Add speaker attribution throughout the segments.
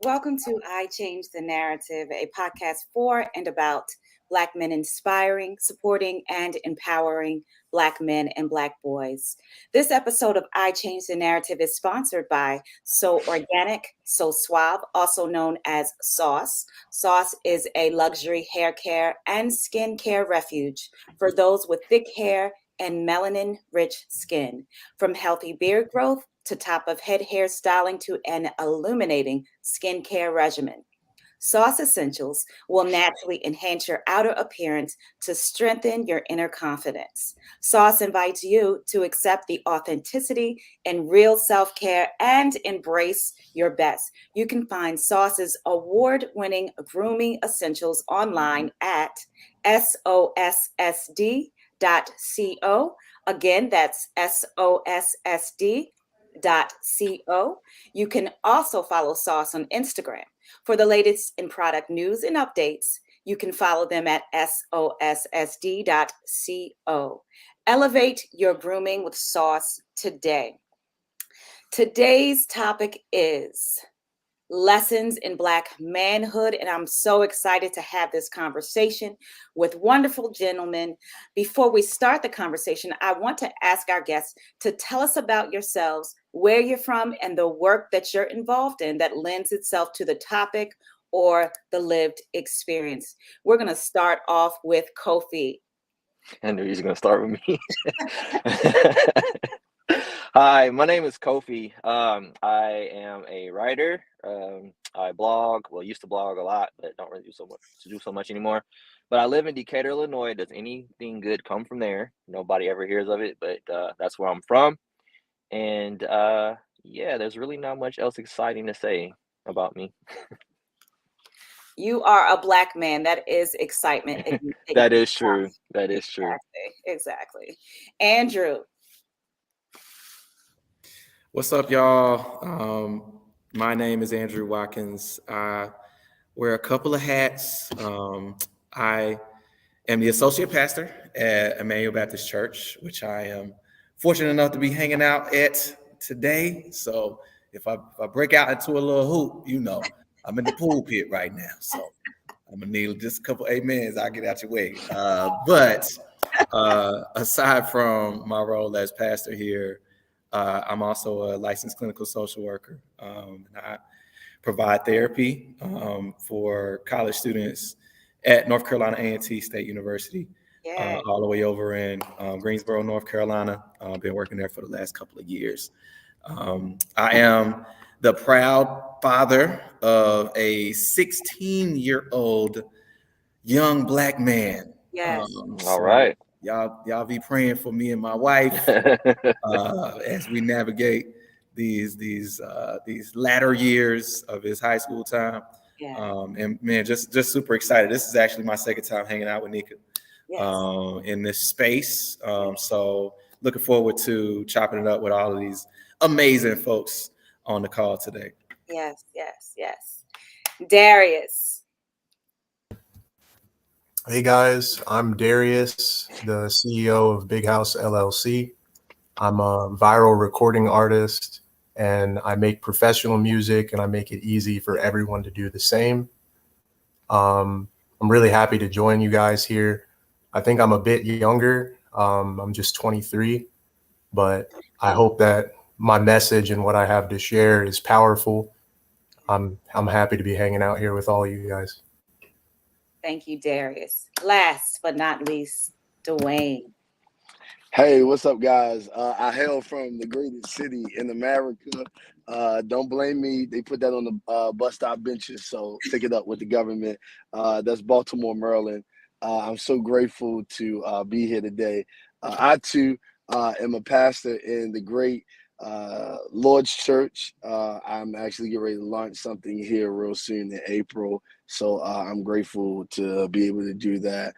Speaker 1: Welcome to I Change the Narrative, a podcast for and about Black men inspiring, supporting, and empowering Black men and Black boys. This episode of I Change the Narrative is sponsored by So Organic, So Suave, also known as Sauce. Sauce is a luxury hair care and skin care refuge for those with thick hair and melanin-rich skin. From healthy beard growth to top of head hair styling to an illuminating skincare regimen. Sauce Essentials will naturally enhance your outer appearance to strengthen your inner confidence. Sauce invites you to accept the authenticity and real self-care and embrace your best. You can find Sauce's award-winning grooming essentials online at sossd.co. Again, that's sossd.co. You can also follow Sauce on Instagram. For the latest in product news and updates, you can follow them at sossd.co. Elevate your grooming with Sauce today. Today's topic is lessons in Black manhood, and I'm so excited to have this conversation with wonderful gentlemen. Before we start the conversation, I want to ask our guests to tell us about yourselves, where you're from, and the work that you're involved in that lends itself to the topic or the lived experience. We're going to start off with Kofi.
Speaker 2: I knew he was going to start with me. Hi, my name is Kofi. I am a writer. I blog. Well, used to blog a lot, but don't really do so much anymore. But I live in Decatur, Illinois. Does anything good come from there? Nobody ever hears of it, but that's where I'm from. And yeah, there's really not much else exciting to say about me.
Speaker 1: You are a Black man. That is excitement.
Speaker 2: That is true. That is true.
Speaker 1: Exactly. Andrew.
Speaker 3: What's up, y'all? My name is Andrew Watkins. I wear a couple of hats. I am the associate pastor at Emmanuel Baptist Church, which I am fortunate enough to be hanging out at today. So if I break out into a little hoop, I'm in the pool pit right now. So I'm gonna need just a couple amens. I'll get out your way. But aside from my role as pastor here, I'm also a licensed clinical social worker. And I provide therapy for college students at North Carolina A&T State University, all the way over in Greensboro, North Carolina. I've been working there for the last couple of years. I am the proud father of a 16-year-old young Black man.
Speaker 1: Yes.
Speaker 2: All right.
Speaker 3: Y'all be praying for me and my wife as we navigate these latter years of his high school time.
Speaker 1: Yeah.
Speaker 3: And man, just super excited. This is actually my second time hanging out with Nika in this space. So looking forward to chopping it up with all of these amazing folks on the call today.
Speaker 1: Yes. Darius.
Speaker 4: Hey guys, I'm Darius, the CEO of Big House LLC. I'm a viral recording artist and I make professional music and I make it easy for everyone to do the same. I'm really happy to join you guys here. I think I'm a bit younger. I'm just 23, but I hope that my message and what I have to share is powerful. I'm happy to be hanging out here with all you guys.
Speaker 1: Thank you, Darius. Last but not least, Dwayne.
Speaker 5: Hey, what's up, guys? I hail from the greatest city in America. Don't blame me. They put that on the bus stop benches, so take it up with the government. That's Baltimore, Maryland. I'm so grateful to be here today. I, too, am a pastor in the great Lord's Church. I'm actually getting ready to launch something here real soon in April. So I'm grateful to be able to do that.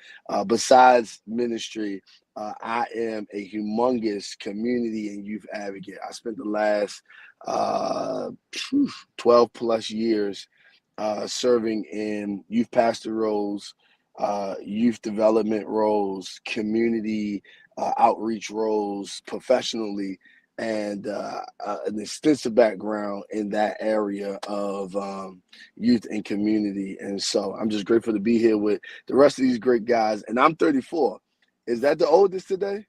Speaker 5: Besides ministry, I am a humongous community and youth advocate. I spent the last 12 plus years serving in youth pastor roles, youth development roles, community outreach roles professionally. and an extensive background in that area of youth and community. And so I'm just grateful to be here with the rest of these great guys. And I'm 34. Is that the oldest today?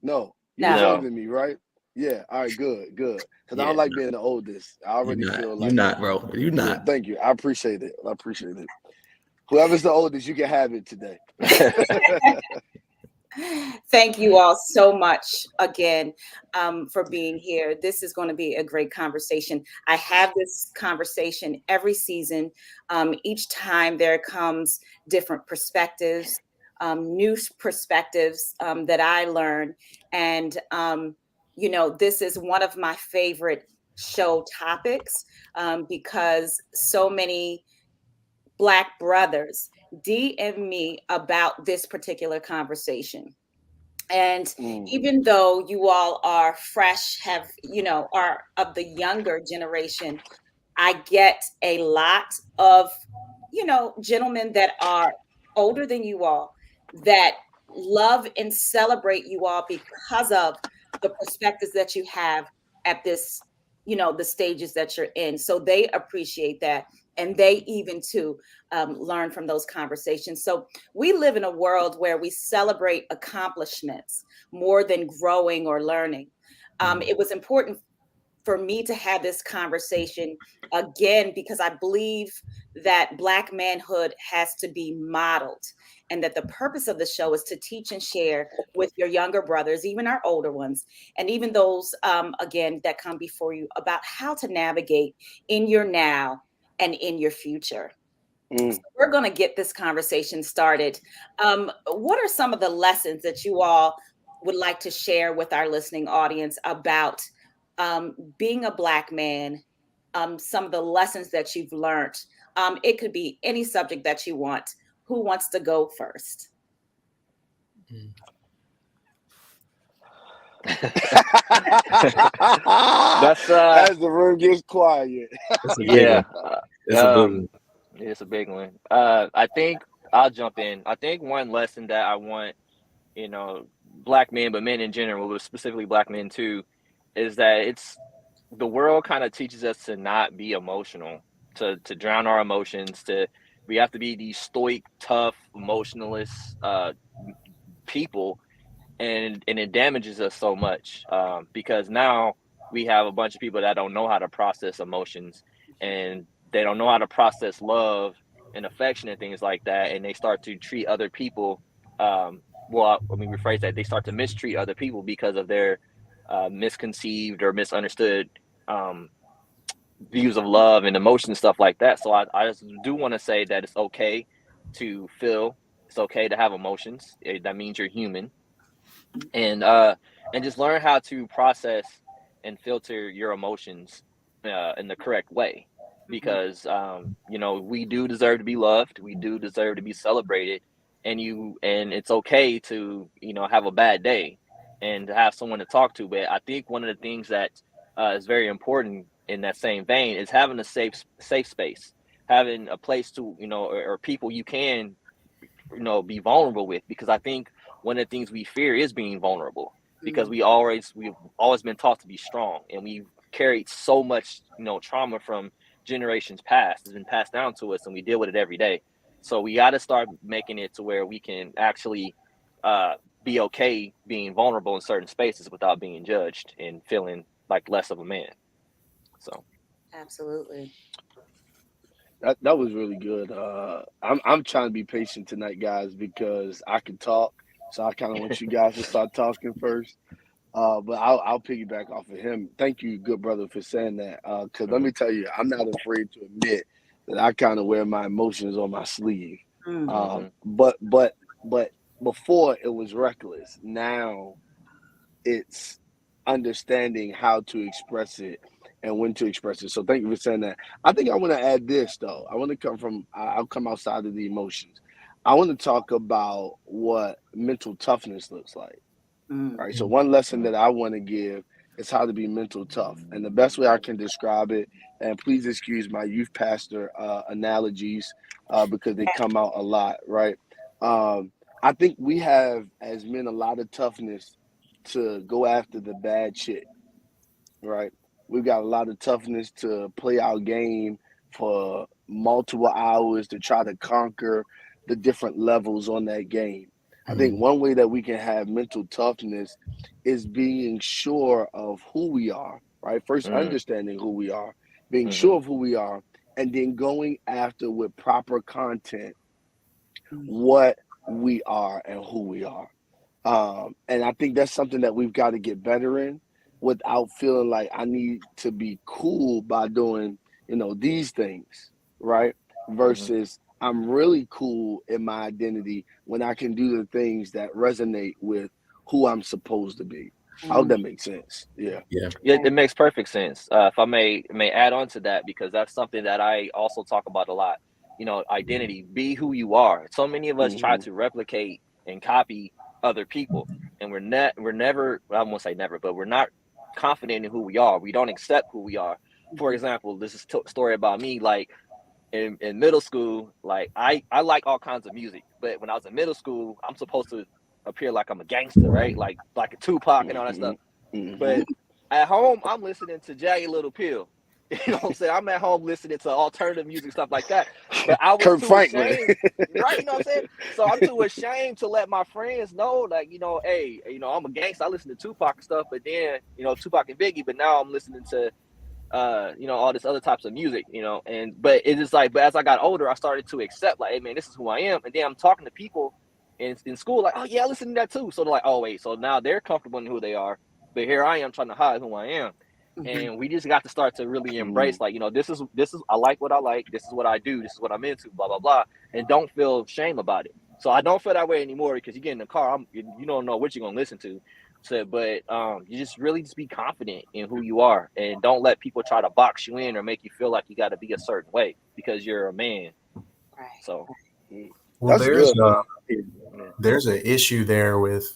Speaker 5: No, you're
Speaker 1: No.
Speaker 5: younger than me, right? Yeah. All right. Good. Because I don't like being the oldest. I already feel like
Speaker 3: you're not, bro. You're not.
Speaker 5: Yeah, thank you. I appreciate it. Whoever's the oldest, you can have it today.
Speaker 1: Thank you all so much again for being here. This is going to be a great conversation. I have this conversation every season. Each time there comes different perspectives, new perspectives that I learn. And, this is one of my favorite show topics because so many Black brothers DM me about this particular conversation. And even though you all are fresh, are of the younger generation, I get a lot of, gentlemen that are older than you all that love and celebrate you all because of the perspectives that you have at this, the stages that you're in. So they appreciate that. And they even too learn from those conversations. So we live in a world where we celebrate accomplishments more than growing or learning. It was important for me to have this conversation again because I believe that Black manhood has to be modeled, and that the purpose of the show is to teach and share with your younger brothers, even our older ones, and even those again that come before you, about how to navigate in your now and in your future. So we're going to get this conversation started. What are some of the lessons that you all would like to share with our listening audience about being a Black man, some of the lessons that you've learned? It could be any subject that you want. Who wants to go first?
Speaker 2: That's
Speaker 5: As the room gets quiet.
Speaker 2: yeah.
Speaker 3: It's a big one.
Speaker 2: It's a big one. I think I'll jump in. I think one lesson that I want, Black men, but men in general, but specifically Black men too, is that the world kind of teaches us to not be emotional, to drown our emotions, we have to be these stoic, tough, emotionless people, and it damages us so much because now we have a bunch of people that don't know how to process emotions, and they don't know how to process love and affection and things like that, and they start to treat other people well, let me rephrase that. They start to mistreat other people because of their misconceived or misunderstood views of love and emotion and stuff like that. So I just do want to say that it's okay to feel. It's okay to have emotions. That means you're human, and just learn how to process and filter your emotions in the correct way, because we do deserve to be loved, we do deserve to be celebrated, and it's okay to have a bad day and to have someone to talk to. But I think one of the things that is very important in that same vein is having a safe space, having a place to or people you can be vulnerable with, because I think one of the things we fear is being vulnerable, because we've always been taught to be strong, and we've carried so much trauma from generations past. It's been passed down to us, and we deal with it every day. So we got to start making it to where we can actually be okay being vulnerable in certain spaces without being judged and feeling like less of a man. So
Speaker 1: Absolutely.
Speaker 5: That was really good. I'm trying to be patient tonight, guys, because I can talk. So I kind of want you guys to start talking first. But I'll piggyback off of him. Thank you, good brother, for saying that. Because let me tell you, I'm not afraid to admit that I kind of wear my emotions on my sleeve. But before it was reckless. Now it's understanding how to express it and when to express it. So thank you for saying that. I think I want to add this though. I'll come outside of the emotions. I want to talk about what mental toughness looks like. Right. So one lesson that I want to give is how to be mental tough. And the best way I can describe it, and please excuse my youth pastor analogies because they come out a lot, right? I think we have as men a lot of toughness to go after the bad shit right? We've got a lot of toughness to play our game for multiple hours to try to conquer the different levels on that game. I think one way that we can have mental toughness is being sure of who we are, right? First,
Speaker 2: Mm,
Speaker 5: understanding who we are, being
Speaker 2: mm-hmm,
Speaker 5: sure of who we are, and then going after with proper content
Speaker 1: Mm.
Speaker 5: what we are and who we are. And I think that's something that we've got to get better in without feeling like I need to be cool by doing, these things, right?
Speaker 2: mm-hmm.
Speaker 5: Versus I'm really cool in my identity when I can do the things that resonate with who I'm supposed to be. I hope
Speaker 1: Mm.
Speaker 5: that makes sense. Yeah.
Speaker 3: Yeah.
Speaker 2: Yeah,
Speaker 1: Right.
Speaker 2: it makes perfect sense. If I may add on to that, because that's something that I also talk about a lot. Identity, be who you are. So many of us try
Speaker 5: Hmm.
Speaker 2: to replicate and copy other people, and we're never, I won't say never, but we're not confident in who we are. We don't accept who we are. For
Speaker 1: Mhm.
Speaker 2: example, this is a story about me. Like in middle school, like I like all kinds of music, but when I was in middle school, I'm supposed to appear like I'm a gangster, right? Like a Tupac and all that
Speaker 5: Hmm.
Speaker 2: stuff.
Speaker 5: Hmm.
Speaker 2: But at home, I'm listening to Jagged Little Pill. You know what I'm saying? I'm at home listening to alternative music, stuff like that. But I was
Speaker 5: Kurt
Speaker 2: too
Speaker 5: Franklin.
Speaker 2: ashamed, right? You know what I'm saying? So I'm too ashamed to let my friends know, like, hey, I'm a gangster. I listen to Tupac and stuff, but then, Tupac and Biggie, but now I'm listening to all this other types of music, but it is like, but as I got older, I started to accept, like, hey man, this is who I am. And then I'm talking to people in school, like, oh yeah, I listen to that too. So they're like, oh wait, so now they're comfortable in who they are, but here I am trying to hide who I am.
Speaker 1: Mhm.
Speaker 2: And we just got to start to really embrace,
Speaker 5: Mm.
Speaker 2: like, this is I like what I like, this is what I do, this is what I'm into, blah blah blah, and don't feel shame about it. So I don't feel that way anymore, because you get in the car, you don't know what you're gonna listen to. So, but you just really just be confident in who you are, and don't let people try to box you in or make you feel like you got to be a certain way because you're a man.
Speaker 1: Right.
Speaker 2: So,
Speaker 5: Mm.
Speaker 4: Well,
Speaker 5: That's good, man. Yeah.
Speaker 4: there's an issue there with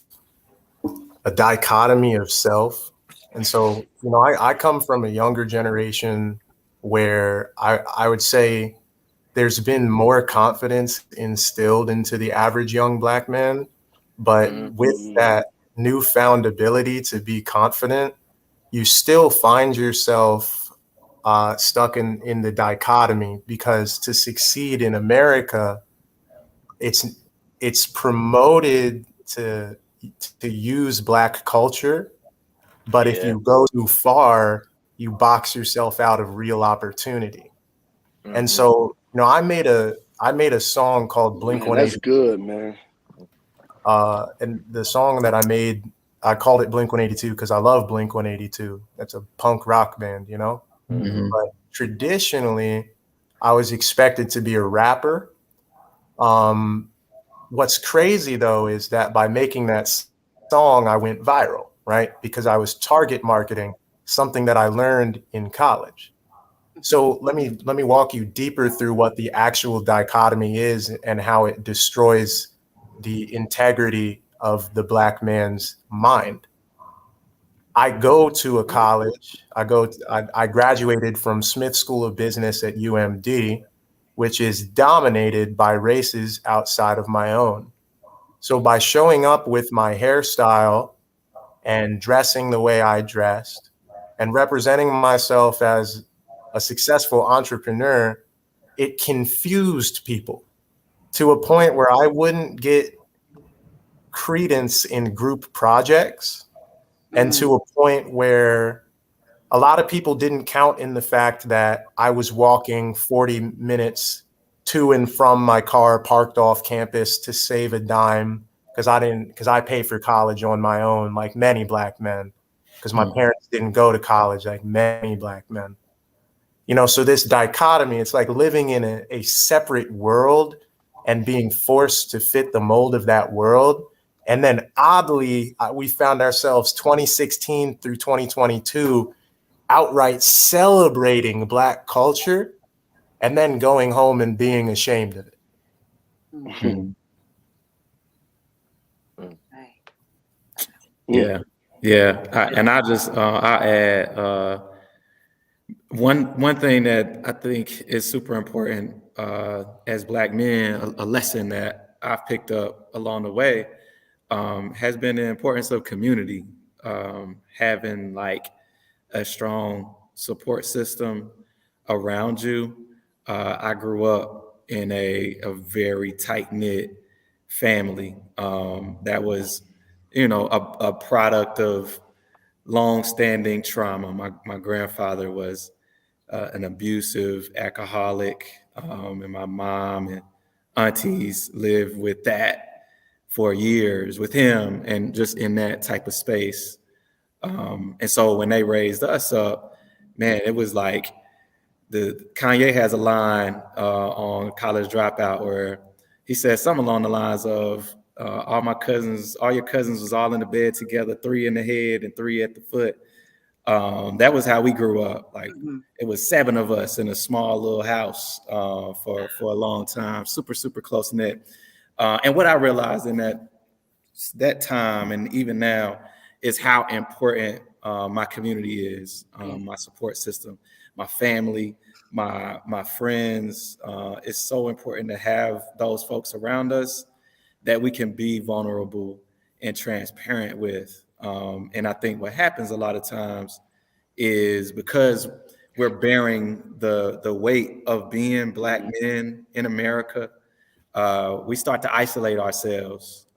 Speaker 4: a dichotomy of self. And so, I come from a younger generation where I would say there's been more confidence instilled into the average young black man. But
Speaker 2: mm,
Speaker 4: with
Speaker 5: Mm.
Speaker 4: that newfound ability to be confident, you still find yourself stuck in the dichotomy, because to succeed in America, it's it's promoted to use black culture, but if
Speaker 2: yeah,
Speaker 4: you go too far, you box yourself out of real opportunity. And
Speaker 2: mm-hmm,
Speaker 4: so, I made a song called Blink
Speaker 5: Man, that's
Speaker 4: 180,
Speaker 5: good, man.
Speaker 4: and the song that I made, I called it Blink 182 because I love Blink 182. That's a punk rock band,
Speaker 2: mm-hmm,
Speaker 3: Mhm.
Speaker 4: But traditionally, I was expected to be a rapper. Um, what's crazy though is that by making that song, I went viral, right? Because I was target marketing, something that I learned in college.
Speaker 1: Mhm.
Speaker 4: So let me walk you deeper through what the actual dichotomy is and how it destroys the integrity of the black man's mind. I go to a college. I graduated from Smith School of Business at UMD, which is dominated by races outside of my own. So by showing up with my hairstyle and dressing the way I dressed and representing myself as a successful entrepreneur, it confused people to a point where I wouldn't get credence in group projects, and
Speaker 1: Mm.
Speaker 4: to a point where a lot of people didn't count in the fact that I was walking 40 minutes to and from my car parked off campus to save a dime, because I pay for college on my own, like many black men, because my
Speaker 3: Mhm.
Speaker 4: parents didn't go to college like many black men. So this dichotomy, it's like living in a separate world and being forced to fit the mold of that world. And then oddly, we found ourselves 2016 through 2022 outright celebrating black culture and then going home and being ashamed of it.
Speaker 1: Mm.
Speaker 3: Mhm.
Speaker 2: mm,
Speaker 1: Right.
Speaker 3: Yeah. Yeah. And I add one thing that I think is super important as black men, a lesson that I've picked up along the way has been the importance of community, having like a strong support system around you. I grew up in a very tight knit family that was, a product of long-standing trauma. My grandfather was an abusive alcoholic, and my mom and aunties lived with that for years with him, and just in that type of space. And so when they raised us up, man, it was like the Kanye has a line on College Dropout where he says something along the lines of all your cousins was all in the bed together, 3 in the head and 3 at the foot. That was how we grew up. Like it was 7 of us in a small little house for a long time, super, super close knit. And what I realized in that time and even now is how important my community is, my support system, my family, my friends. It's so important to have those folks around us that we can be vulnerable and transparent with. And I think what happens a lot of times is because we're bearing the weight of being Black men in America, we start to isolate ourselves.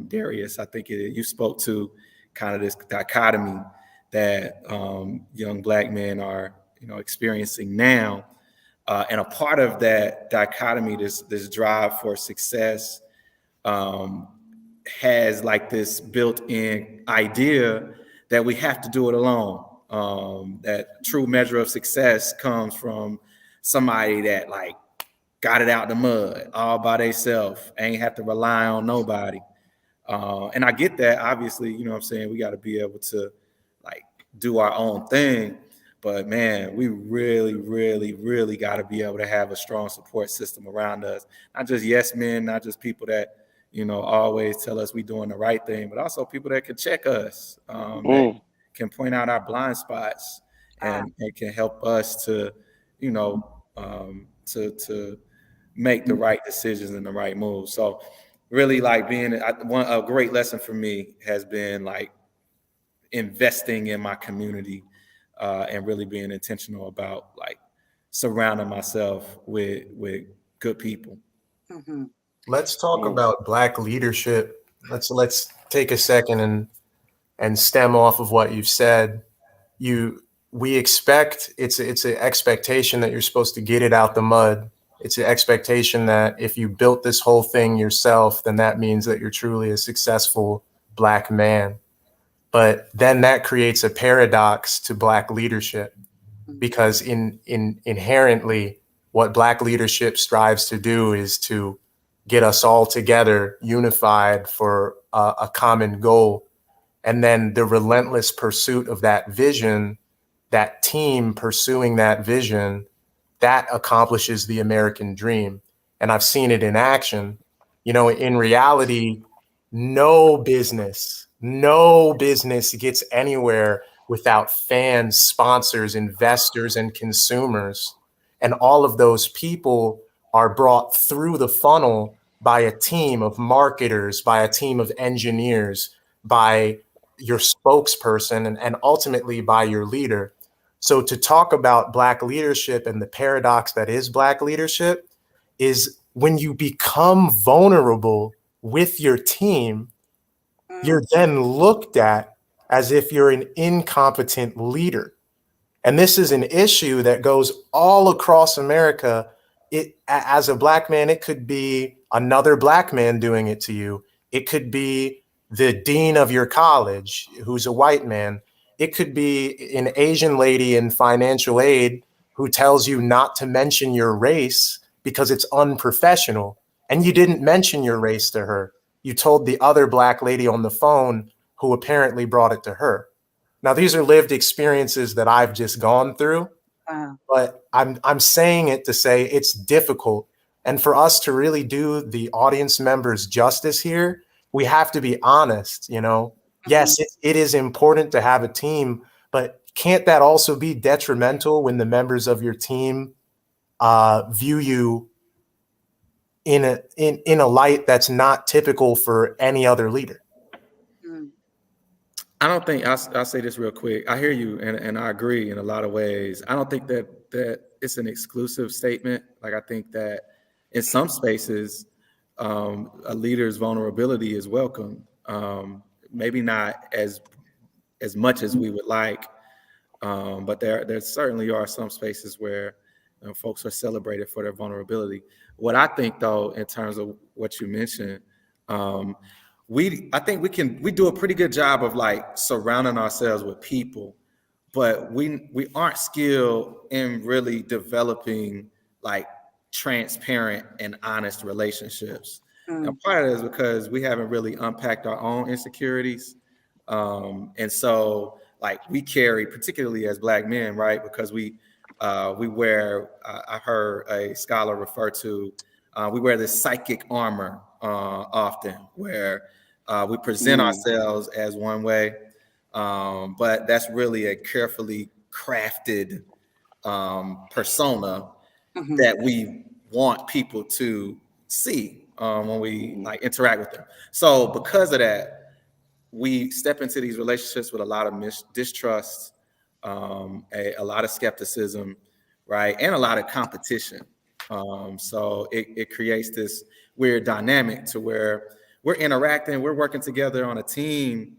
Speaker 3: Darius, I think you spoke to kind of this dichotomy that young Black men are, experiencing now. And a part of that dichotomy, this drive for success, has like this built-in idea that we have to do it alone. That true measure of success comes from somebody that like got it out the mud all by themselves, ain't have to rely on nobody. And I get that, obviously, you know what I'm saying? We got to be able to like do our own thing. But man, we really, really, really got to be able to have a strong support system around us. Not just yes men, not just people that, always tell us we doing the right thing, but also people that can check us, that can point out our blind spots and can help us to, to make the right decisions and the right moves. So really like a great lesson for me has been like investing in my community and really being intentional about like surrounding myself with good people.
Speaker 4: Let's talk about Black leadership. Let's take a second and stem off of what you've said. We expect it's an expectation that you're supposed to get it out the mud. It's an expectation that if you built this whole thing yourself, then that means that you're truly a successful Black man. But then that creates a paradox to Black leadership, because inherently what Black leadership strives to do is to get us all together, unified for a common goal. And then the relentless pursuit of that vision, that team pursuing that vision, that accomplishes the American dream. And I've seen it in action. In reality, no business gets anywhere without fans, sponsors, investors, and consumers. And all of those people are brought through the funnel by a team of marketers, by a team of engineers, by your spokesperson, and ultimately by your leader. So to talk about Black leadership and the paradox that is Black leadership is when you become vulnerable with your team, you're then looked at as if you're an incompetent leader. And this is an issue that goes all across America. As a Black man, it could be another Black man doing it to you. It could be the dean of your college, who's a white man. It could be an Asian lady in financial aid who tells you not to mention your race because it's unprofessional. And you didn't mention your race to her. You told the other Black lady on the phone who apparently brought it to her. Now, these are lived experiences that I've just gone through, but I'm saying it to say it's difficult. And for us to really do the audience members justice here, we have to be honest. Yes, it is important to have a team, but can't that also be detrimental when the members of your team view you in a light that's not typical for any other leader?
Speaker 3: I don't think I'll say this real quick. I hear you, and I agree in a lot of ways. I don't think that it's an exclusive statement. Like I think that in some spaces, a leader's vulnerability is welcome. Maybe not as much as we would like, but there certainly are some spaces where folks are celebrated for their vulnerability. What I think, though, in terms of what you mentioned, um, I think we do a pretty good job of like surrounding ourselves with people, but we aren't skilled in really developing like transparent and honest relationships. And part of it is because we haven't really unpacked our own insecurities. And so like we carry, particularly as Black men, right? Because we wear, I heard a scholar refer to, we wear this psychic armor often, where we present ourselves as one way, but that's really a carefully crafted persona that we want people to see when we like interact with them. So because of that, we step into these relationships with a lot of distrust, a lot of skepticism, right, and a lot of competition. So it creates this weird dynamic to where we're interacting, we're working together on a team,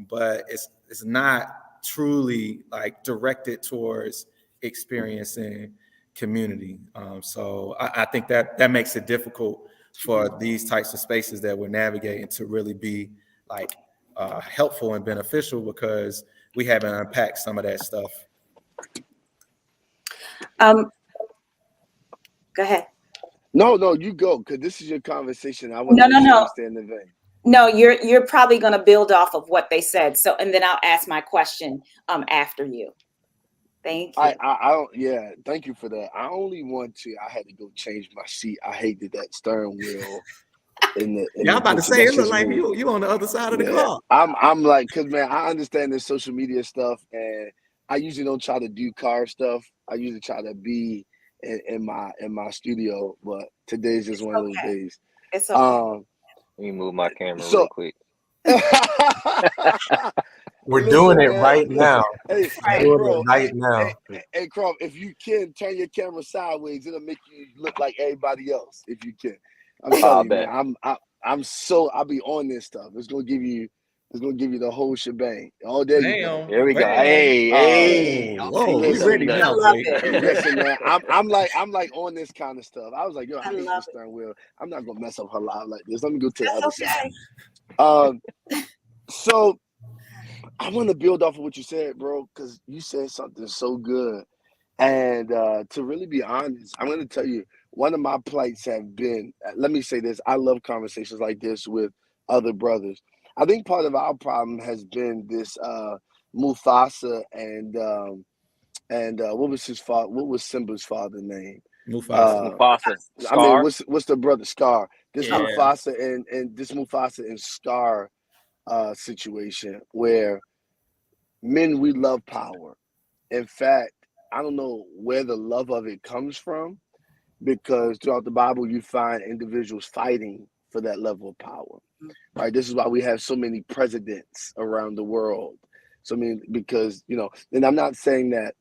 Speaker 3: but it's not truly like directed towards experiencing community. So I think that makes it difficult for these types of spaces that we're navigating to really be like helpful and beneficial because we haven't unpacked some of that stuff.
Speaker 1: Go ahead.
Speaker 5: No, you go, because this is your conversation. I want to make sure we stay in the vein.
Speaker 1: No, you're probably going to build off of what they said. So, and then I'll ask my question after you. Thank you.
Speaker 5: I don't. Yeah, thank you for that. I only want to. I had to go change my seat. I hated that steering wheel.
Speaker 3: Yeah, I'm about to say it look like you on the other side of the car.
Speaker 5: I'm like, cause man, I understand this social media stuff, and I usually don't try to do car stuff. I usually try to be in my studio, but today's just one of those days.
Speaker 1: It's okay.
Speaker 2: Let me move my camera real quick.
Speaker 4: We're doing it right now.
Speaker 5: Hey,
Speaker 4: bro. Right now.
Speaker 5: Hey, Crump, if you can turn your camera sideways, it'll make you look like everybody else. If you can, I'm telling you, man. I'll be on this stuff. It's gonna give you the whole shebang. Oh, there you go.
Speaker 2: There we go. Hey.
Speaker 3: Whoa, we ready now.
Speaker 5: Listen, man. I'm like on this kind of stuff. I was like, yo, I hate this steering wheel. I'm not gonna mess up her life like this. Let me go to the other side. So I want to build off of what you said, bro, because you said something so good. And to really be honest, I'm going to tell you, one of my plights have been, let me say this, I love conversations like this with other brothers. I think part of our problem has been this Mufasa and what was his father? What was Simba's father's name?
Speaker 2: Mufasa.
Speaker 5: I mean, what's the brother Scar? This Mufasa and this Mufasa and Scar situation where men, we love power. In fact, I don't know where the love of it comes from, because throughout the Bible you find individuals fighting for that level of power. Right? This is why we have so many presidents around the world. So I mean, because and I'm not saying that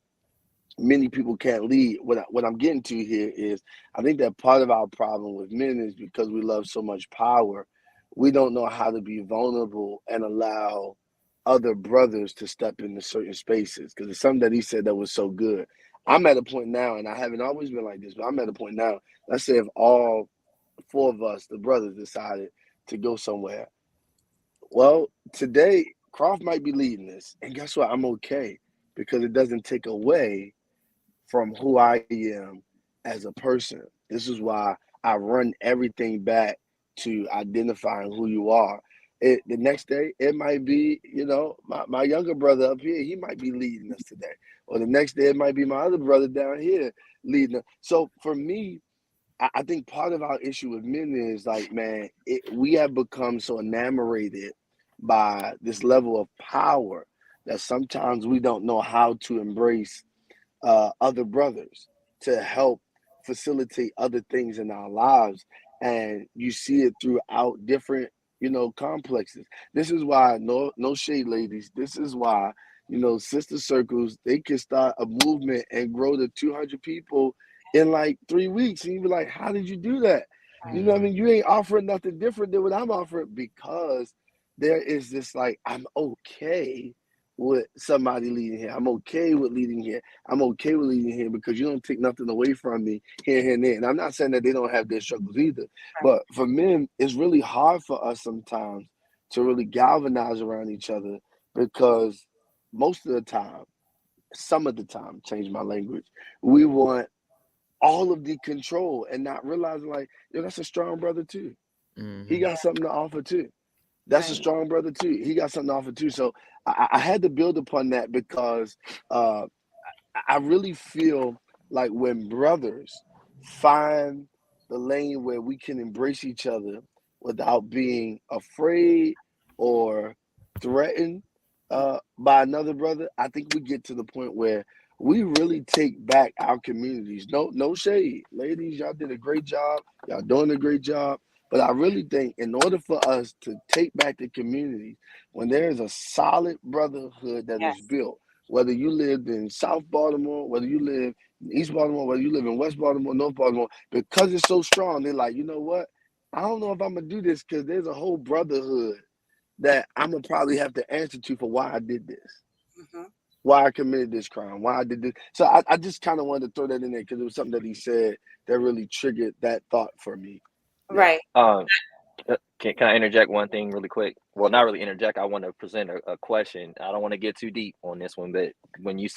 Speaker 5: many people can't lead. What I'm getting to here is, I think that part of our problem with men is because we love so much power, we don't know how to be vulnerable and allow other brothers to step into certain spaces. Because it's something that he said that was so good. I'm at a point now, and I haven't always been like this, but I'm at a point now. Let's say if all four of us, the brothers, decided to go somewhere. Well, today, Croft might be leading this. And guess what? I'm okay, because it doesn't take away from who I am as a person. This is why I run everything back to identifying who you are. The next day, it might be, my younger brother up here, he might be leading us today. Or the next day, it might be my other brother down here leading us. So for me, I think part of our issue with men is like, man, we have become so enamored by this level of power that sometimes we don't know how to embrace other brothers to help facilitate other things in our lives. And you see it throughout different complexes. This is why, no shade, ladies. This is why, sister circles, they can start a movement and grow to 200 people in like 3 weeks. And you be like, how did you do that? You know what I mean? You ain't offering nothing different than what I'm offering, because there is this, like, I'm okay with somebody leading here. I'm okay with leading here. I'm okay with leading here because you don't take nothing away from me here, and there. And I'm not saying that they don't have their struggles either. But for men, it's really hard for us sometimes to really galvanize around each other, because most of the time, some of the time, change my language, we want all of the control and not realizing, like, yo, that's a strong brother too. He got something to offer too. That's a strong brother too. He got something to offer too. So I had to build upon that, because I really feel like when brothers find the lane where we can embrace each other without being afraid or threatened by another brother, I think we get to the point where we really take back our communities. No shade, ladies, y'all did a great job. Y'all doing a great job. But I really think in order for us to take back the community, when there is a solid brotherhood that is built, whether you lived in South Baltimore, whether you live in East Baltimore, whether you live in West Baltimore, North Baltimore, because it's so strong, they're like, you know what? I don't know if I'm going to do this, because there's a whole brotherhood that I'm going to probably have to answer to for why I did this, why I committed this crime, why I did this. So I just kind of wanted to throw that in there because it was something that he said that really triggered that thought for me.
Speaker 1: Right.
Speaker 2: Can I interject one thing really quick? Well, not really interject. I want to present a question. I don't want to get too deep on this one, but when you asked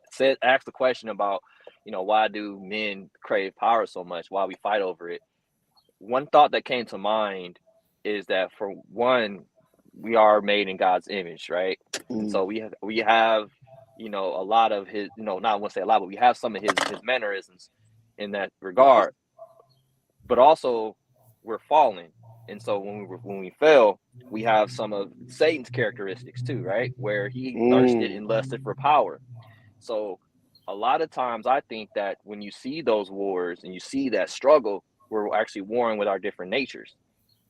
Speaker 2: the question about, why do men crave power so much? Why we fight over it? One thought that came to mind is that, for one, we are made in God's image, right? And so we have, a lot of his, not I won't say a lot, but we have some of his mannerisms in that regard. But also, we're fallen, and so when we fail, we have some of Satan's characteristics too, right? Where he thirsted and lusted for power. So a lot of times, I think that when you see those wars and you see that struggle, we're actually warring with our different natures,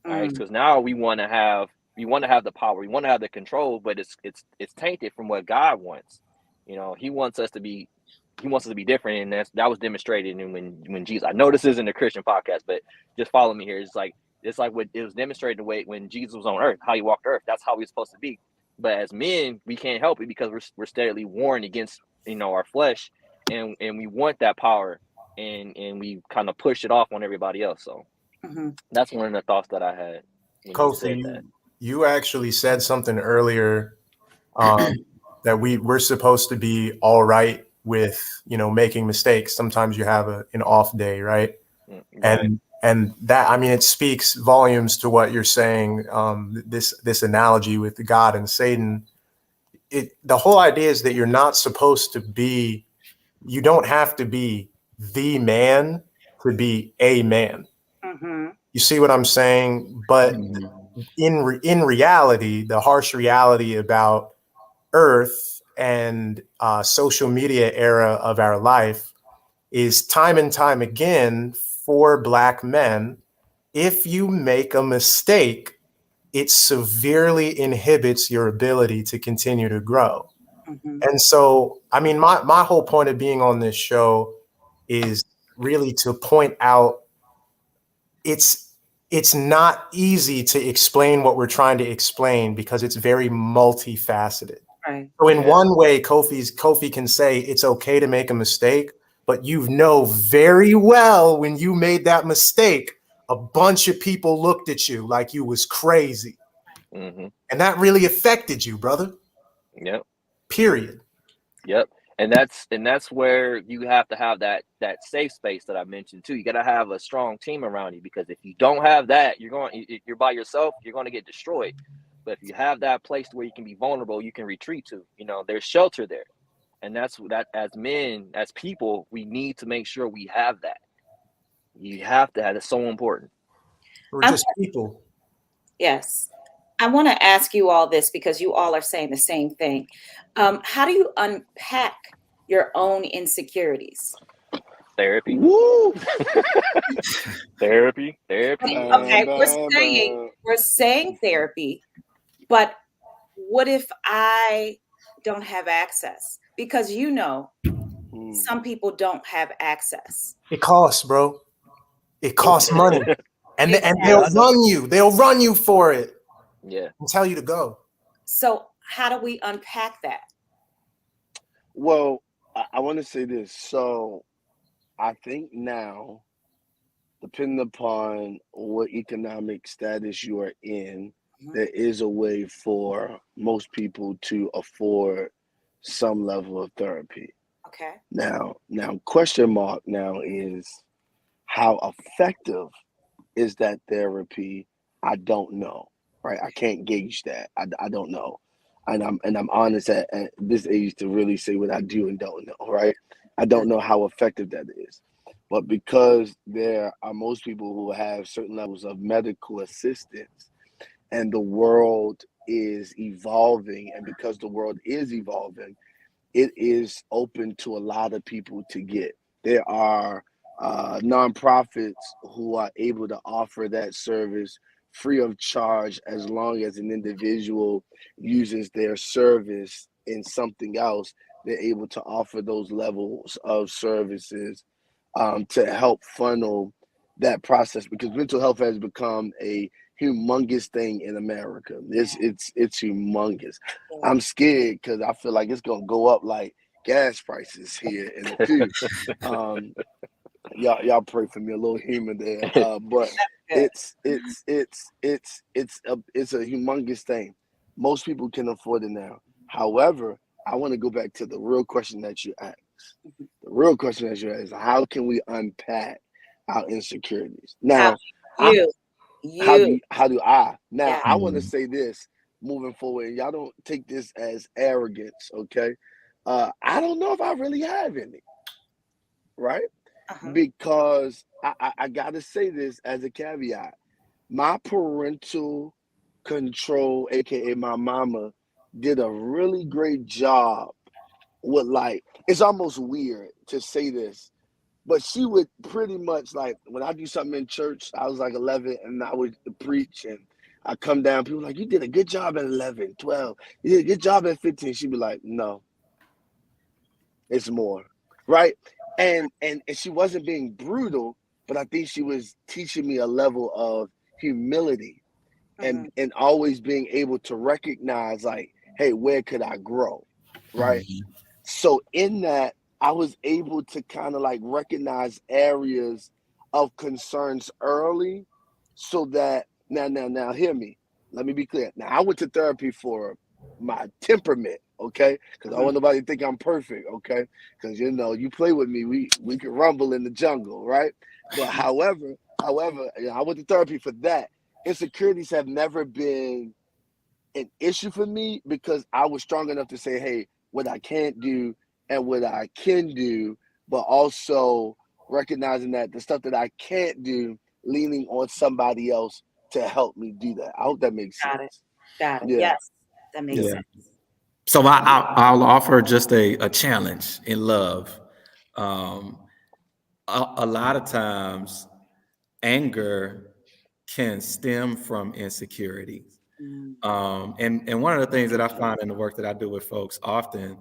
Speaker 2: right? Because now we want to have the power, we want to have the control, but it's tainted from what God wants. He wants us to be different, and that was demonstrated in when Jesus. I know this isn't a Christian podcast, but just follow me here. It's like what it was demonstrated the way when Jesus was on earth, how he walked earth. That's how we're supposed to be. But as men, we can't help it because we're steadily warring against our flesh, and we want that power, and we kind of push it off on everybody else. So that's one of the thoughts that I had when you said that.
Speaker 4: You actually said something earlier that we're supposed to be all right with making mistakes. Sometimes you have an off day, right? And that, I mean, it speaks volumes to what you're saying. This analogy with God and Satan. The whole idea is that you're not supposed to be. You don't have to be the man to be a man. You see what I'm saying? But in reality, the harsh reality about Earth and social media era of our life is time and time again for Black men, if you make a mistake, it severely inhibits your ability to continue to grow. And so, I mean, my whole point of being on this show is really to point out it's not easy to explain what we're trying to explain because it's very multifaceted.
Speaker 1: Right.
Speaker 4: So in one way, Kofi can say it's okay to make a mistake, but you know very well when you made that mistake, a bunch of people looked at you like you was crazy. And that really affected you, brother.
Speaker 2: Yep.
Speaker 4: Period.
Speaker 2: Yep. And that's where you have to have that safe space that I mentioned too. You got to have a strong team around you, because if you don't have that, you're by yourself, you're going to get destroyed. But if you have that place where you can be vulnerable, you can retreat to, there's shelter there. And that's that, as men, as people, we need to make sure we have that. You have to have it. It's so important.
Speaker 4: We're just people.
Speaker 1: Yes. I want to ask you all this because you all are saying the same thing. How do you unpack your own insecurities?
Speaker 2: Therapy.
Speaker 5: Woo!
Speaker 2: Therapy.
Speaker 1: Okay, we're saying therapy, but what if I don't have access? Because some people don't have access.
Speaker 4: It costs, bro. It costs money. And
Speaker 1: Exactly.
Speaker 4: they'll run you for it.
Speaker 2: Yeah.
Speaker 4: And tell you to go.
Speaker 1: So how do we unpack that?
Speaker 5: Well, I want to say this. So I think now, depending upon what economic status you are in, there is a way for most people to afford some level of therapy.
Speaker 1: Okay.
Speaker 5: Now, question mark now is how effective is that therapy? I don't know, right? I can't gauge that. I don't know, and I'm honest at this age to really say what I do and don't know, right? I don't know how effective that is, but because there are most people who have certain levels of medical assistance, and the world is evolving, and because the world is evolving, it is open to a lot of people to get. There are nonprofits who are able to offer that service free of charge as long as an individual uses their service in something else. They're able to offer those levels of services to help funnel that process, because mental health has become a humongous thing in America. It's humongous. I'm scared because I feel like it's gonna go up like gas prices here in a few. Y'all pray for me, a little humor there. But it's a humongous thing. Most people can afford it now. However, I want to go back to the real question that you asked. The real question that you asked is, how can we unpack our insecurities? Now,
Speaker 1: How do you?
Speaker 5: how do I? Now,
Speaker 1: Yeah.
Speaker 5: I want to say this moving forward, and y'all don't take this as arrogance, okay? I don't know if I really have any, right? Because I gotta say this as a caveat. My parental control, aka my mama, did a really great job with, like, it's almost weird to say this, but she would pretty much, like, when I do something in church, I was like 11 and I would preach, and I come down, people like, you did a good job at 11, 12, you did a good job at 15. She'd be like, no, it's more, right? And she wasn't being brutal, but I think she was teaching me a level of humility and always being able to recognize, like, hey, where could I grow, right? So in that, I was able to kind of like recognize areas of concerns early, so that now hear me. Let me be clear. Now, I went to therapy for my temperament, okay? Because I want nobody to think I'm perfect, okay? Because you play with me, we can rumble in the jungle, right? But however, I went to therapy for that. Insecurities have never been an issue for me because I was strong enough to say, hey, what I can't do and what I can do, but also recognizing that the stuff that I can't do, leaning on somebody else to help me do that. I hope that makes sense.
Speaker 1: Got it.
Speaker 5: Yeah.
Speaker 1: Yes, that makes sense.
Speaker 3: So I'll offer just a challenge in love. A lot of times, anger can stem from insecurities. And one of the things that I find in the work that I do with folks often,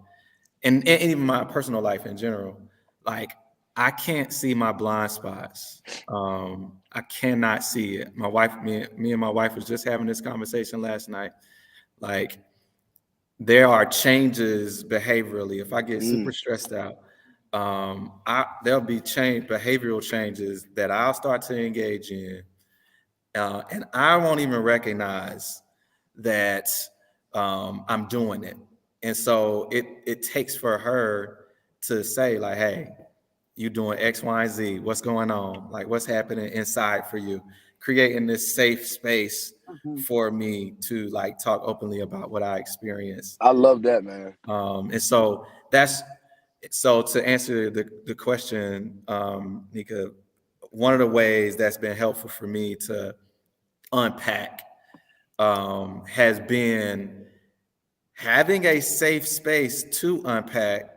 Speaker 3: and even my personal life in general, like, I can't see my blind spots. I cannot see it. My wife, me and my wife was just having this conversation last night. Like, there are changes behaviorally. If I get super stressed out, there'll be behavioral changes that I'll start to engage in, and I won't even recognize that I'm doing it. And so it takes for her to say, like, hey, you doing X, Y, and Z. What's going on? Like, what's happening inside for you? Creating this safe space for me to, like, talk openly about what I experienced.
Speaker 5: I love that, man.
Speaker 3: And so to answer the question, Nika, one of the ways that's been helpful for me to unpack has been having a safe space to unpack,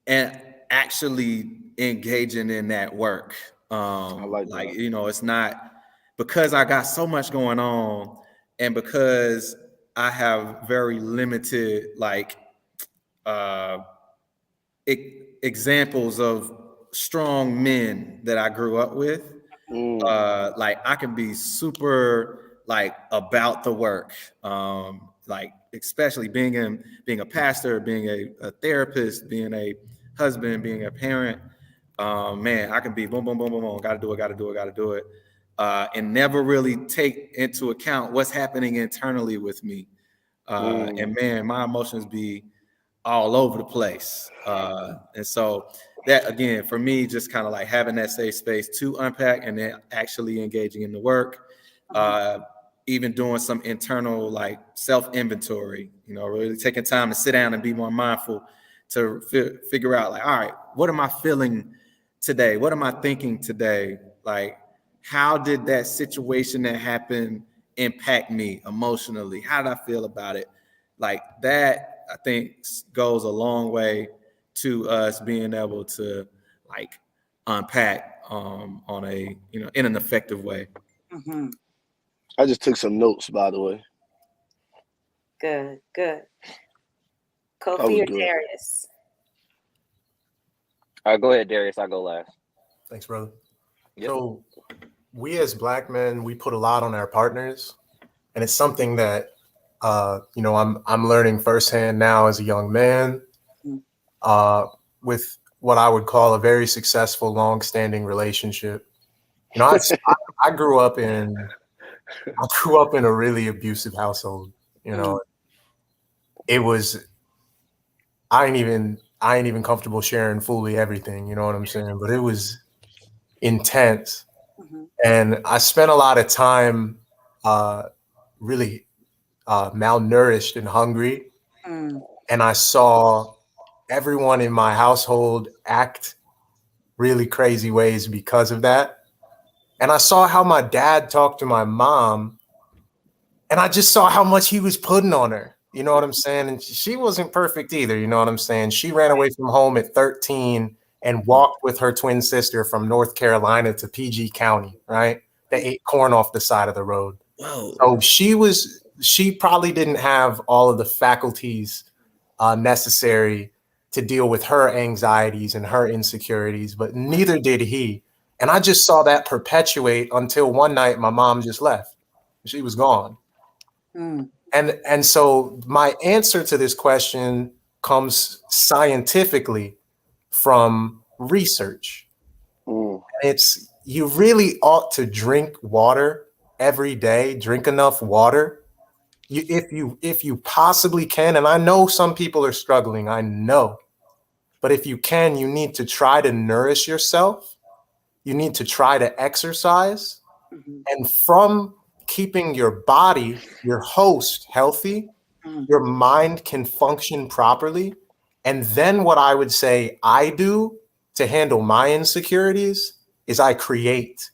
Speaker 3: and actually engaging in that work.
Speaker 5: I like that.
Speaker 3: You know, it's not because I got so much going on, and because I have very limited uh, examples of strong men that I grew up with. Like I can be super like about the work, like especially being a pastor, being a therapist, being a husband, being a parent. Man, I can be boom, boom, boom, boom, boom. Got to do it, got to do it, got to do it, and never really take into account what's happening internally with me. And man, my emotions be all over the place. And so that again, for me, just kind of like having that safe space to unpack and then actually engaging in the work, even doing some internal like self-inventory, you know, really taking time to sit down and be more mindful to figure out like, all right, what am I feeling today? What am I thinking today? Like, how did that situation that happened impact me emotionally? How did I feel about it? Like that, I think goes a long way to us being able to like unpack on a, you know, in an effective way.
Speaker 1: Mm-hmm.
Speaker 5: I just took some notes, by the way.
Speaker 1: Good.
Speaker 5: That
Speaker 1: Kofi
Speaker 5: was
Speaker 1: or
Speaker 5: good.
Speaker 1: Darius?
Speaker 2: All right, go ahead, Darius. I'll go last.
Speaker 4: Thanks, brother.
Speaker 2: Yep.
Speaker 4: So we as Black men, we put a lot on our partners, and it's something that you know, I'm learning firsthand now as a young man, with what I would call a very successful, long-standing relationship. You know, I grew up in a really abusive household. You know, it was I ain't even comfortable sharing fully everything. You know what I'm saying? But it was intense, and I spent a lot of time really malnourished and hungry. And I saw everyone in my household act really crazy ways because of that. And I saw how my dad talked to my mom, and I just saw how much he was putting on her. You know what I'm saying? And she wasn't perfect either. You know what I'm saying? She ran away from home at 13 and walked with her twin sister from North Carolina to PG County, right? They ate corn off the side of the road.
Speaker 3: Whoa.
Speaker 4: So she probably didn't have all of the faculties necessary to deal with her anxieties and her insecurities, but neither did he. And I just saw that perpetuate until one night my mom just left. She was gone. And so my answer to this question comes scientifically from research. It's you really ought to drink water every day, drink enough water. If you possibly can, and I know some people are struggling, I know. But if you can, you need to try to nourish yourself. You need to try to exercise. And from keeping your body, your host, healthy, your mind can function properly. And then what I would say I do to handle my insecurities is I create.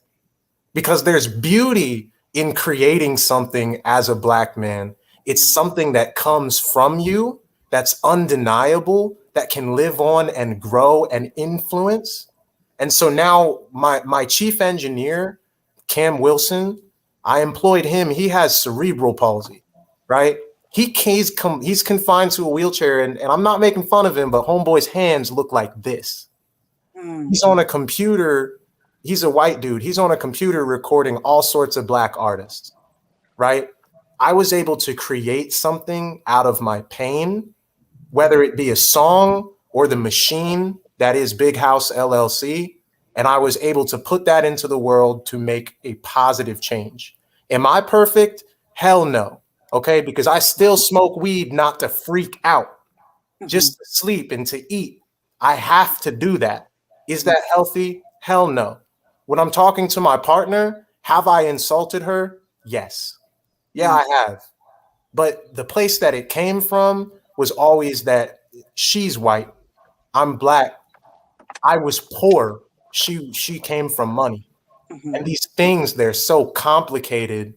Speaker 4: Because there's beauty in creating something as a Black man. It's something that comes from you, that's undeniable, that can live on and grow and influence. And so now my chief engineer, Cam Wilson, I employed him. He has cerebral palsy, right? He's confined to a wheelchair, and I'm not making fun of him, but homeboy's hands look like this. He's on a computer. He's a white dude. He's on a computer recording all sorts of Black artists, right? I was able to create something out of my pain, whether it be a song or the machine that is Big House LLC. And I was able to put that into the world to make a positive change. Am I perfect? Hell no. Okay. Because I still smoke weed not to freak out, just to sleep and to eat. I have to do that. Is that healthy? Hell no. When I'm talking to my partner, have I insulted her? Yes. Yeah, I have. But the place that it came from was always that she's white, I'm Black, I was poor, she came from money. And these things, they're so complicated.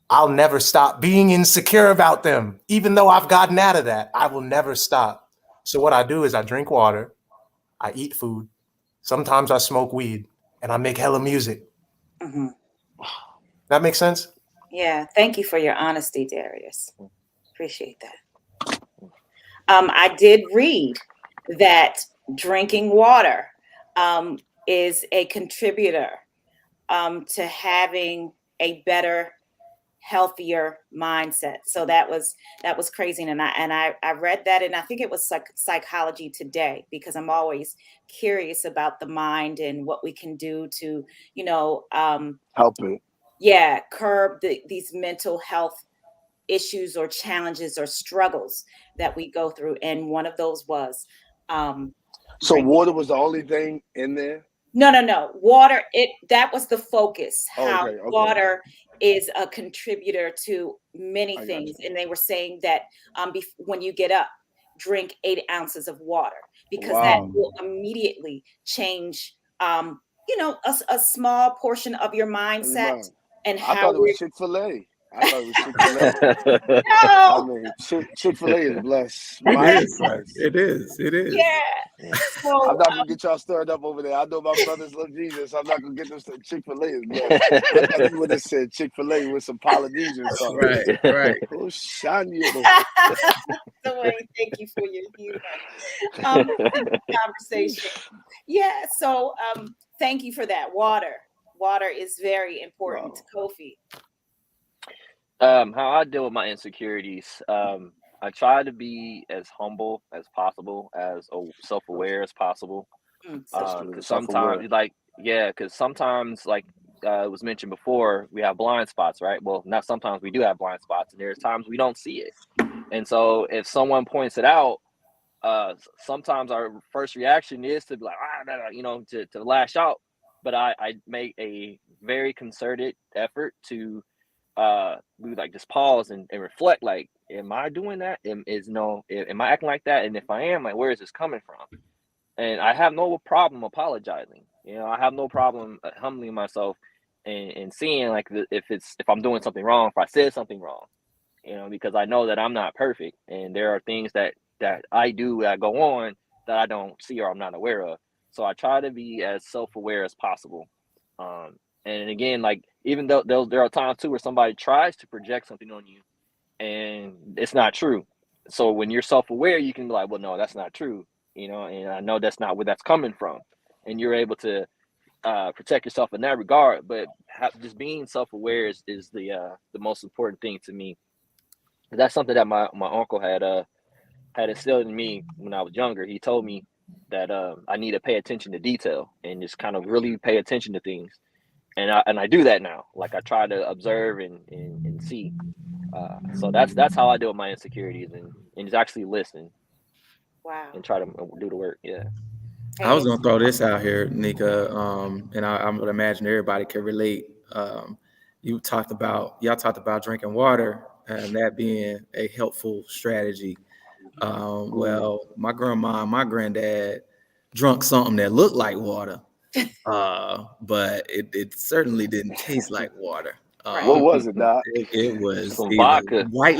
Speaker 4: I'll never stop being insecure about them. Even though I've gotten out of that, I will never stop. So what I do is I drink water. I eat food. Sometimes I smoke weed, and I make hella music.
Speaker 1: Mm-hmm.
Speaker 4: That makes sense?
Speaker 1: Yeah. Thank you for your honesty, Darius. Appreciate that. I did read that drinking water is a contributor to having a better, healthier mindset. So that was crazy, and I read that, and I think it was Psychology Today, because I'm always curious about the mind and what we can do to
Speaker 5: Help it.
Speaker 1: curb these mental health issues or challenges or struggles that we go through, and one of those was
Speaker 5: So
Speaker 1: drinking.
Speaker 5: water was the only thing in there?
Speaker 1: No. Water, that was the focus,
Speaker 5: Oh,
Speaker 1: how
Speaker 5: okay.
Speaker 1: water is a contributor to many
Speaker 5: I got
Speaker 1: things.
Speaker 5: you.
Speaker 1: And they were saying that when you get up, drink 8 ounces of water, because that
Speaker 5: Wow.
Speaker 1: will immediately change, a small portion of your mindset
Speaker 5: Man,
Speaker 1: and
Speaker 5: I
Speaker 1: how
Speaker 5: thought it was
Speaker 1: we're.
Speaker 5: Chick-fil-A. I thought it was Chick-fil-A. I
Speaker 1: No,
Speaker 5: mean, Chick-fil-A is blessed.
Speaker 3: It
Speaker 5: My
Speaker 3: is, sir.
Speaker 5: Christ.
Speaker 3: It is. It is.
Speaker 1: yeah.
Speaker 5: I'm
Speaker 1: So
Speaker 5: not gonna get y'all stirred up over there. I know my brothers love Jesus. I'm not gonna get them started. Chick-fil-A is blessed. I thought you would have said Chick-fil-A with some Polynesian sauce.
Speaker 3: Right. Right.
Speaker 5: Oh, Shania.
Speaker 1: Dwayne, thank you for your humor. Conversation. Yeah. So thank you for that. Water is very important.
Speaker 5: Wow.
Speaker 1: Kofi.
Speaker 2: How I deal with my insecurities. I try to be as humble as possible, as self-aware as possible.
Speaker 1: Mm.
Speaker 5: That's good.
Speaker 2: Because
Speaker 5: Self-aware.
Speaker 2: sometimes, because sometimes, it was mentioned before, we have blind spots, right? Well, not sometimes, we do have blind spots, and there's times we don't see it. And so, if someone points it out, sometimes our first reaction is to be like, to lash out. But I make a very concerted effort to we like just pause and reflect, like, am I doing that? Am I acting like that? And if I am, like, where is this coming from? And I have no problem apologizing. I have no problem humbling myself and seeing, like, if I'm doing something wrong, if I said something wrong, because I know that I'm not perfect, and there are things that I do that go on that I don't see or I'm not aware of. So I try to be as self-aware as possible. Um, and again, like, even though there are times too where somebody tries to project something on you and it's not true. So when you're self-aware, you can be like, well, no, that's not true, and I know that's not where that's coming from, and you're able to protect yourself in that regard. But just being self-aware is the most important thing to me. That's something that my uncle had instilled in me when I was younger. He told me that I need to pay attention to detail and just kind of really pay attention to things, and I do that now. Like, I try to observe and see. So that's how I deal with my insecurities, and just actually listen
Speaker 1: Wow.
Speaker 2: and try to do the work. Yeah.
Speaker 3: I was
Speaker 1: Hey,
Speaker 3: gonna throw this out here, Nika, and I would imagine everybody can relate. Y'all talked about drinking water and that being a helpful strategy. Well, my grandma and my granddad drunk something that looked like water, but it certainly didn't taste like water.
Speaker 1: right.
Speaker 5: What was it, Doc?
Speaker 3: It was
Speaker 2: Some
Speaker 3: either
Speaker 2: vodka.
Speaker 3: white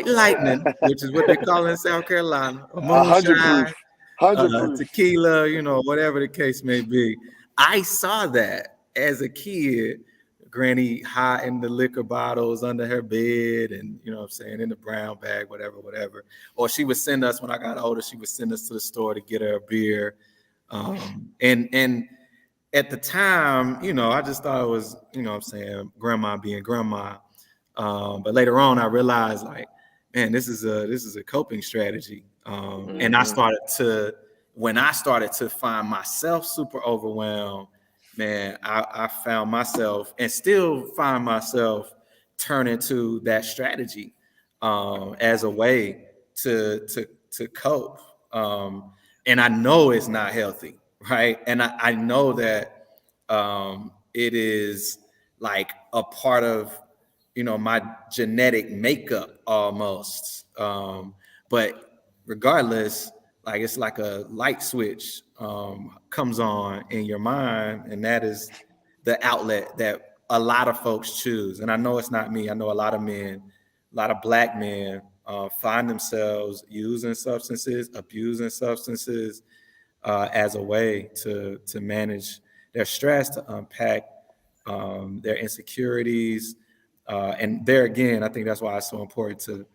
Speaker 3: lightning, which is what they call it in South Carolina, or
Speaker 5: 100 proof.
Speaker 3: moonshine,
Speaker 5: 100 proof.
Speaker 3: tequila, whatever the case may be. I saw that as a kid, Granny hiding the liquor bottles under her bed, and what I'm saying, in the brown bag, whatever. Or she would send us, when I got older, she would send us to the store to get her a beer. And at the time, I just thought it was, what I'm saying, grandma being grandma. But later on, I realized, like, man, this is a coping strategy. And when I started to find myself super overwhelmed, man, I found myself, and still find myself, turning to that strategy as a way to cope. And I know it's not healthy, right? And I know that it is like a part of my genetic makeup almost. But regardless, like, it's like a light switch comes on in your mind, and that is the outlet that a lot of folks choose. And I know it's not me. I know a lot of men, a lot of Black men find themselves using substances, abusing substances, as a way to manage their stress, to unpack their insecurities. And there again, I think that's why it's so important to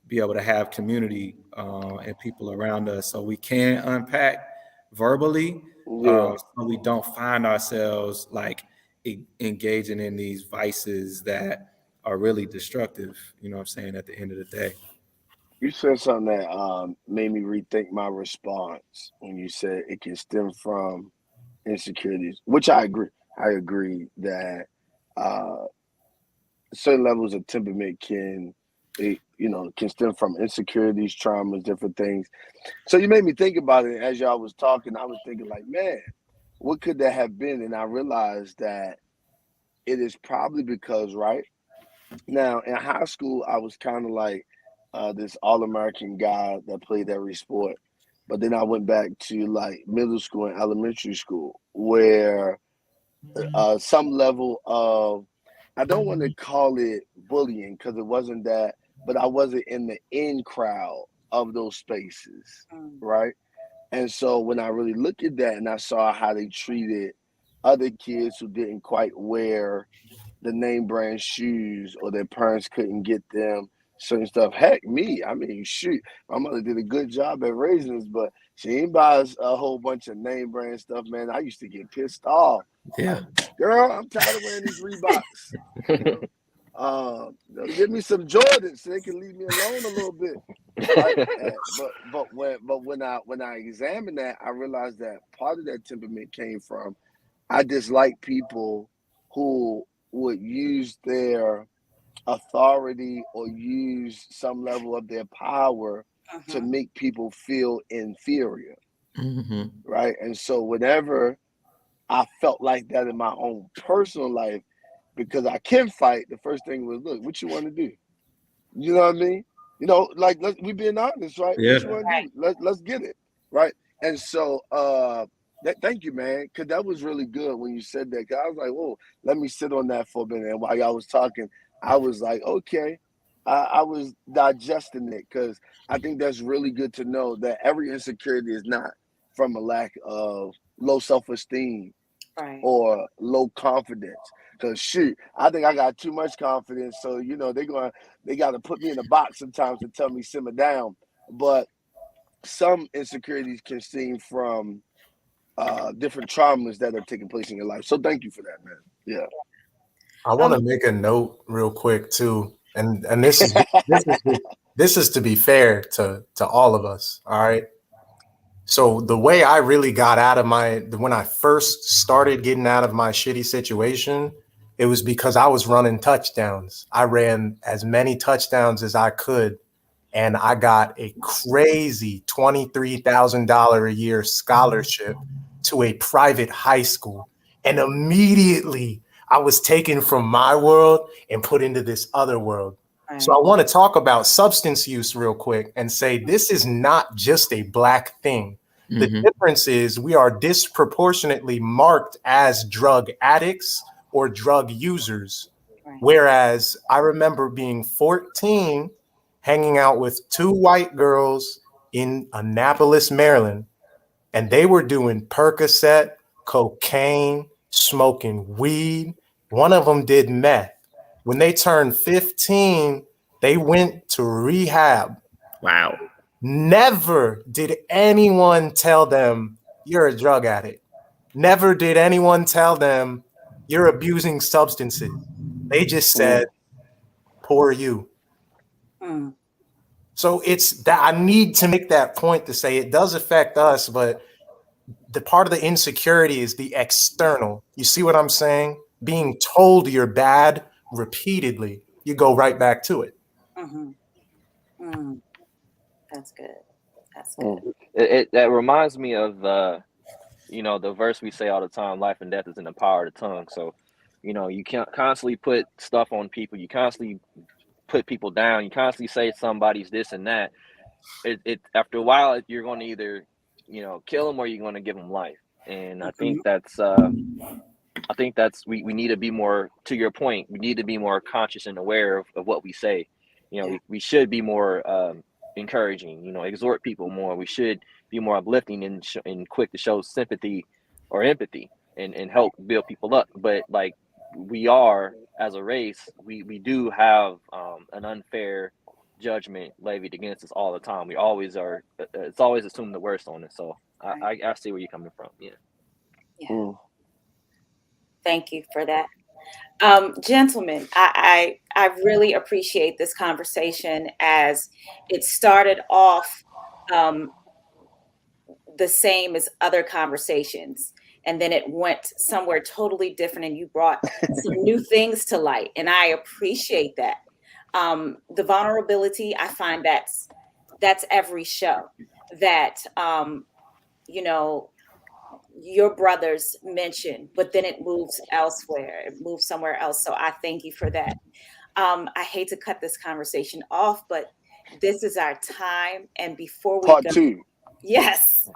Speaker 3: be able to have community and people around us so we can unpack verbally,
Speaker 5: Yeah.
Speaker 3: so we don't find ourselves like engaging in these vices that are really destructive, you know what I'm saying, at the end of the day.
Speaker 5: You said something that made me rethink my response when you said it can stem from insecurities, which I agree. I agree that uh, certain levels of temperament can stem from insecurities, traumas, different things. So you made me think about it as y'all was talking. I was thinking like, man, what could that have been? And I realized that it is probably because, right now in high school, I was kind of like this all-American guy that played every sport. But then I went back to like middle school and elementary school where some level of, I don't want to call it bullying because it wasn't that, but I wasn't in the in crowd of those spaces, right? And so when I really look at that and I saw how they treated other kids who didn't quite wear the name brand shoes or their parents couldn't get them certain stuff. Heck, me, I mean, shoot, my mother did a good job at raising us, but she didn't buy us a whole bunch of name brand stuff, man. I used to get pissed off.
Speaker 3: Yeah.
Speaker 5: Like, girl, I'm tired of wearing these Reeboks. Give me some Jordans so they can leave me alone a little bit, right? But when I examined that, I realized that part of that temperament came from I dislike people who would use their authority or use some level of their power to make people feel inferior, right? And so whenever I felt like that in my own personal life, because I can fight, the first thing was, look, what you want to do? You know what I mean? Like we being honest, right?
Speaker 3: Yeah.
Speaker 5: What you want to do? Let's get it, right? And so thank you, man, because that was really good when you said that. Cause I was like, whoa, let me sit on that for a minute. And while y'all was talking, I was like, okay. I was digesting it because I think that's really good to know that every insecurity is not from a lack of low self-esteem
Speaker 1: Right.
Speaker 5: or low confidence. Cause shoot, I think I got too much confidence. So they got to put me in a box sometimes to tell me simmer down. But some insecurities can stem from different traumas that are taking place in your life. So thank you for that, man. Yeah.
Speaker 4: I want to make a note real quick too, and this is to be fair to all of us. All right. So the way I really got out of when I first started getting out of my shitty situation, it was because I was running touchdowns. I ran as many touchdowns as I could, and I got a crazy $23,000 a year scholarship to a private high school. And immediately I was taken from my world and put into this other world.
Speaker 1: Right.
Speaker 4: So I want to talk about substance use real quick and say this is not just a Black thing. The difference is we are disproportionately marked as drug addicts or drug users.
Speaker 1: Right.
Speaker 4: Whereas I remember being 14, hanging out with two white girls in Annapolis, Maryland, and they were doing Percocet, cocaine, smoking weed. One of them did meth. When they turned 15, they went to rehab.
Speaker 3: Wow.
Speaker 4: Never did anyone tell them you're a drug addict. Never did anyone tell them you're abusing substances. They just said, poor you. So it's that I need to make that point to say it does affect us, but the part of the insecurity is the external. You see what I'm saying? Being told you're bad repeatedly, you go right back to it.
Speaker 1: That's good. That's good.
Speaker 2: That reminds me of the verse we say all the time: life and death is in the power of the tongue. So, you can't constantly put stuff on people. You constantly put people down. You constantly say somebody's this and that. It after a while, you're going to either kill them or you're going to give them life. And I think that's we need to be more, to your point, we need to be more conscious and aware of what we say. We should be more encouraging, exhort people more. We should be more uplifting and quick to show sympathy or empathy and help build people up. But like we are as a race, we do have an unfair judgment levied against us all the time. We always are. It's always assumed the worst on us. So I see where you're coming from. Yeah.
Speaker 1: Yeah. Thank you for that. Gentlemen, I really appreciate this conversation as it started off the same as other conversations, and then it went somewhere totally different, and you brought some new things to light, and I appreciate that. The vulnerability, I find that's every show that you know your brothers mention, but then it moves elsewhere, it moves somewhere else. So I thank you for that. I hate to cut this conversation off, but this is our time. And before we
Speaker 5: Part
Speaker 1: go,
Speaker 5: two.
Speaker 1: yes,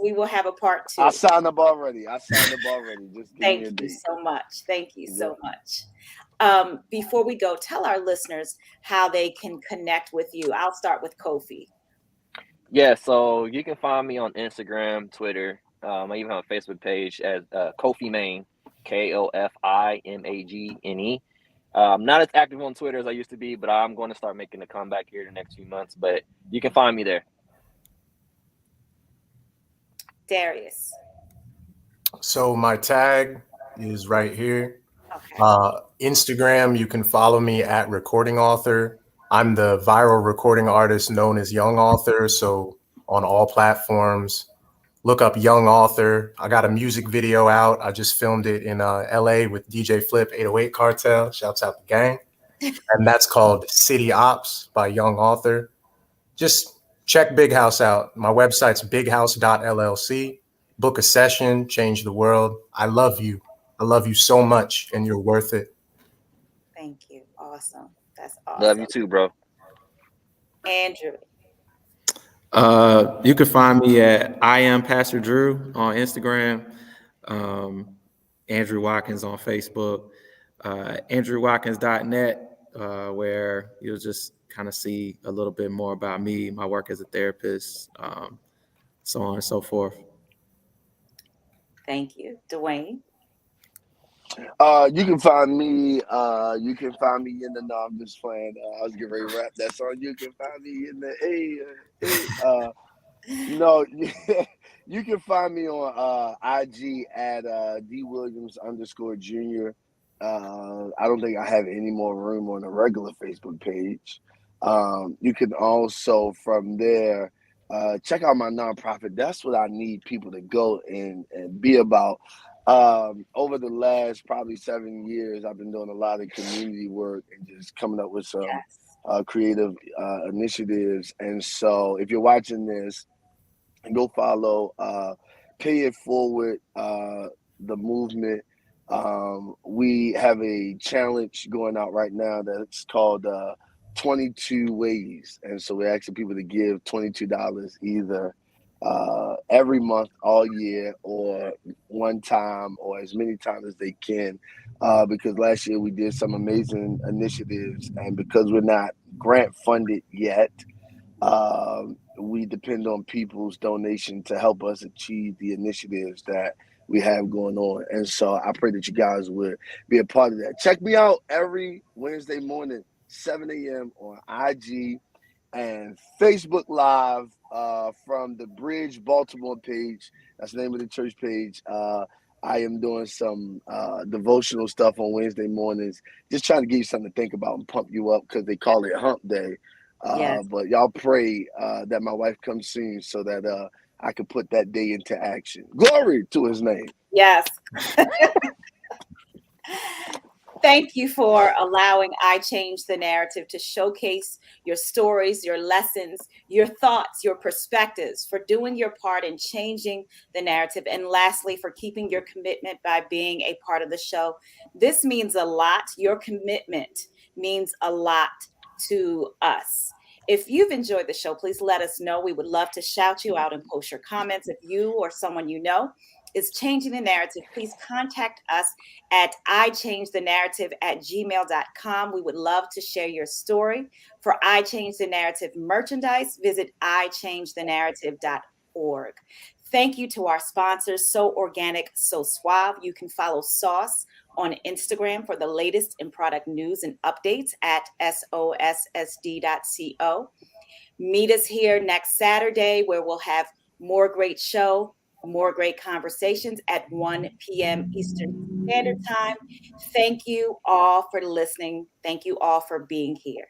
Speaker 1: we will have a part two.
Speaker 5: I signed up already. Just give me a
Speaker 1: Thank you
Speaker 5: date.
Speaker 1: so much. Thank you so much. Before we go, tell our listeners how they can connect with you. I'll start with Kofi.
Speaker 2: Yeah, so you can find me on Instagram, Twitter. I even have a Facebook page as Kofi Magne, KOFIMAGNE. I'm not as active on Twitter as I used to be, but I'm going to start making a comeback here in the next few months. But you can find me there.
Speaker 1: Darius.
Speaker 4: So my tag is right here.
Speaker 1: Okay.
Speaker 4: Instagram, you can follow me at Recording Author. I'm the viral recording artist known as Young Author. So on all platforms, look up Young Author. I got a music video out. I just filmed it in LA with DJ Flip 808 Cartel. Shouts out the gang. And that's called City Ops by Young Author. Just check Big House out. My website's bighouse.llc. Book a session, change the world. I love you. I love you so much, and you're worth it.
Speaker 1: Thank you. Awesome. That's awesome.
Speaker 2: Love you too, bro.
Speaker 1: Andrew.
Speaker 3: You can find me at I am Pastor Drew on Instagram, Andrew Watkins on Facebook, andrewwatkins.net, where you'll just kind of see a little bit more about me, my work as a therapist, so on and so forth.
Speaker 1: Thank you. Dwayne.
Speaker 5: You can find me. You can find me in the. No, I'm just playing. I was getting ready to rap that song. You can find me in the. No, you can find me on IG at DWilliams_Jr. I don't think I have any more room on a regular Facebook page. You can also from there check out my nonprofit. That's what I need people to go and be about. Over the last probably 7 years, I've been doing a lot of community work and just coming up with some creative initiatives. And so if you're watching this, go follow Pay It Forward, the movement. We have a challenge going out right now that's called 22 Ways. And so we're asking people to give $22 either every month, all year, or one time, or as many times as they can. Because last year we did some amazing initiatives, and because we're not grant funded yet, we depend on people's donation to help us achieve the initiatives that we have going on. And so I pray that you guys would be a part of that. Check me out every Wednesday morning, 7 a.m. on IG and Facebook Live from the Bridge Baltimore page. That's the name of the church page. I am doing some devotional stuff on Wednesday mornings, just trying to give you something to think about and pump you up because they call it Hump Day.
Speaker 1: Yes.
Speaker 5: But y'all pray that my wife comes soon so that I can put that day into action. Glory to his name.
Speaker 1: Yes. Thank you for allowing I Change the Narrative to showcase your stories, your lessons, your thoughts, your perspectives, for doing your part in changing the narrative. And lastly, for keeping your commitment by being a part of the show. This means a lot. Your commitment means a lot to us. If you've enjoyed the show, please let us know. We would love to shout you out and post your comments. If you or someone you know is changing the narrative, please contact us at iChangeTheNarrative@gmail.com. We would love to share your story. For I Change the Narrative merchandise, visit iChangeTheNarrative.org. sauce.org. Thank you to our sponsors, So Organic, So Suave. You can follow Sauce on Instagram for the latest in product news and updates at sossd.co. Meet us here next Saturday where we'll have more great show, more great conversations at 1 p.m. Eastern Standard Time. Thank you all for listening. Thank you all for being here.